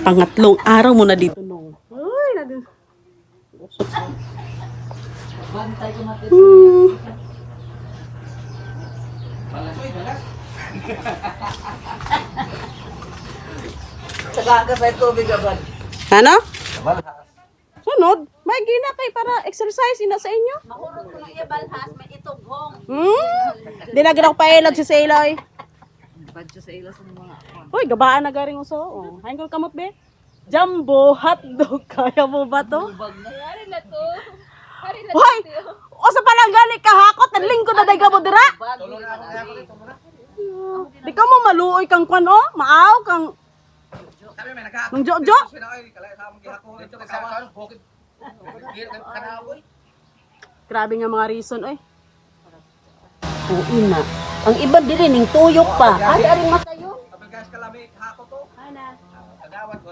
Pangatlong araw mo na dito nung. Uy, na din. Bantay ko natin. Saka ka sa tubig abad. Ano? Sunod? May gina kay para exercise ina sa inyo. Mahurot ko ng ibalhas, may itughong. Di na ginaw pailad si Seloy. Badyo sa ilas ng mga akon. Uy, gabaan na garing uso. Oh. Hain ko kamot be. Jumbo hotdog. Kaya mo ba to? Ubag na. Hari na to. Hari na Hoy! O sa palang gali kahakot, ang lingkod na day mo dira. Bag. Di ka mo maluoy kang kwan o, maaw kang Sabi may nagka. nung jojo. Sino ay kala sa among gihako ito kay sa bukid. Giro kay kanaboy. Grabe nga mga reason oy. Oo ina. Ang iba diri ning tuyok pa. Ay ari matayo. Kapag gas kalami hako to. Ana. Agawat ko.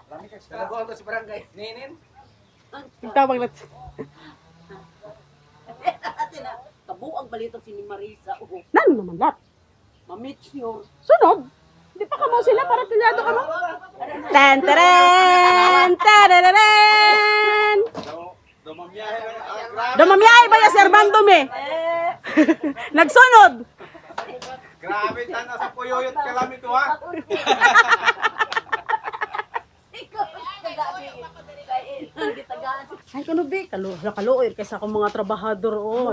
Lami kay kalago to si barangay. Ninin. Tawag na. Kabuang balito si ni Marisa. Oo. Nano naman lat. Mamitsyo. Sunod. Di pa ka mo sila para pilyado ka mo. Tan taren, tararen. Dumamiyahe ba ya Sir Bandom eh? Nagsunod. Grabe tanda sa puyoyot kalami to ha. Ay kuno be, kaluoy kaysa akong mga trabahador oh.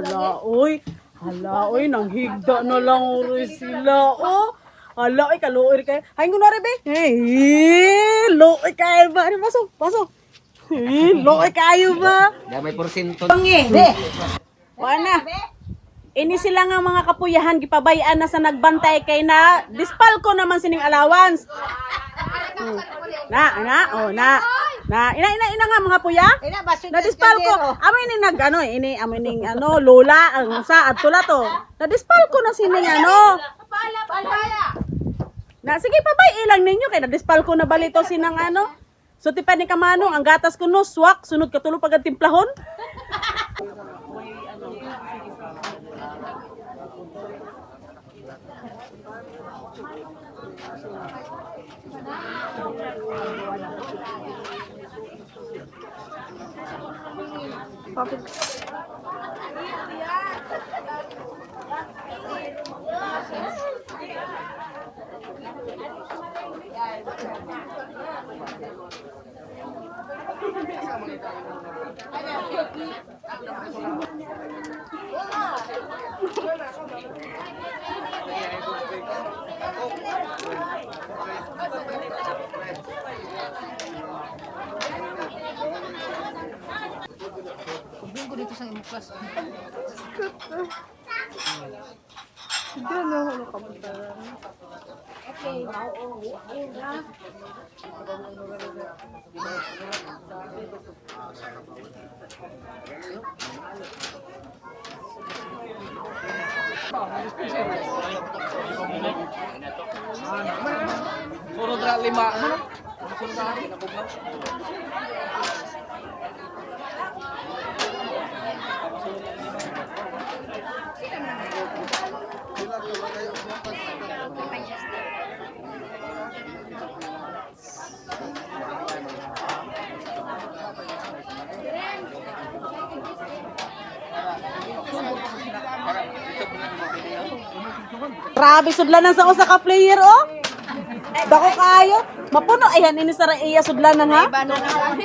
Hala oy, nang higda na lang uri sila oh. Hala oy, kaluoy kay. Hay kuno re be. Hey, looy kay ba? Ari pasok. Looy kayo ba? Damay porsyento. Pangi. Wana. Ini sila nga mga kapuyahan gipabayaan na sa nagbantay kay na dispal ko naman sining allowance. Ina nga mga puya. Na dispal ko. Amoy ni nag ano ini amoy ning ano lola ang sa adto la to. Na dispal ko na sining ano. Na sige pabay ilang ninyo kay na dispal ko na balito sinang ano. So tipa ni kamanong ang gatas ko no swak sunod katulo pag timplahon. ko dito sa imong class. Okay, Puro dra lima. Sunod na hari nabugnaw. Grabe sudlanan sa usa ka player oh. Dako kayo. Mapuno ayan ini sa iya sudlanan ha. iba na naman.